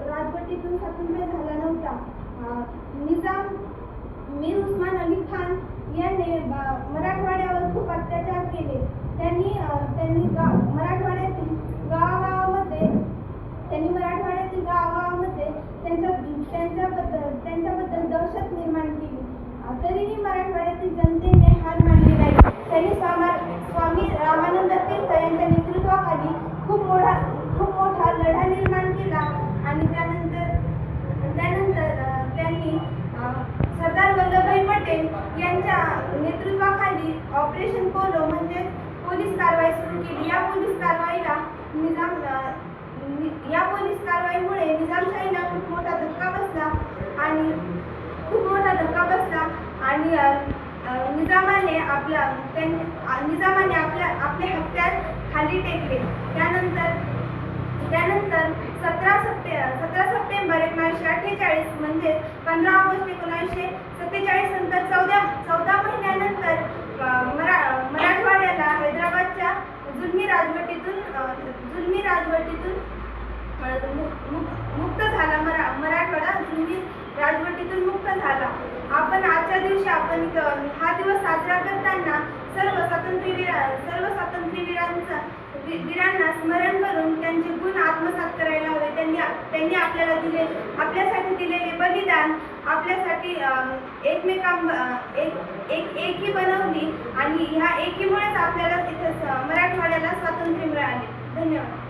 राजवटीतून स्वातंत्र्य झाला नव्हता. निजाम मीर उस्मान अली खान यांनी मराठवाड्यावर खूप अत्याचार केले. त्यांनी मराठवाड्यातील गावागावामध्ये त्यांच्याबद्दल दहशत निर्माण केली. तरीही मराठवाड्यातील जनतेने हार मानली नाही. त्यांनी स्वामी रामानंद तीर्थ यांच्या नेतृत्वाखाली खूप मोठा लढा निर्माण केला आणि त्यानंतर त्यांनी सरदार वल्लभभाई पटेल यांच्या नेतृत्वाखाली ऑपरेशन पोलो म्हणजे पोलीस कारवाई सुरू केली. या पोलीस कारवाईमुळे निजामशाहीला खूप मोठा धक्का बसला आणि निजामाने आपले हत्यार खाली टेकले. त्यानंतर 17 सप्टेंबर 1948 म्हणजे 15 ऑगस्ट 1947 नंतर 14 महिन्यानंतर मराठवाड्याला हैदराबादच्या जुलमी राजवटीतून मुक्त झाला. मराठवाडा जुलमी राजवटीतून मुक्त झाला. आपण आजच्या दिवशी हा दिवस साजरा करताना सर्व स्वातंत्र्यवीरांना स्मरण करून त्यांचे गुण आत्मसात करायला हवे. त्यांनी आपल्यासाठी दिलेले बलिदान आपल्यासाठी एकी बनवली आणि ह्या एकीमुळेच आपल्याला तिथे मराठवाड्याला स्वातंत्र्य मिळाले. धन्यवाद.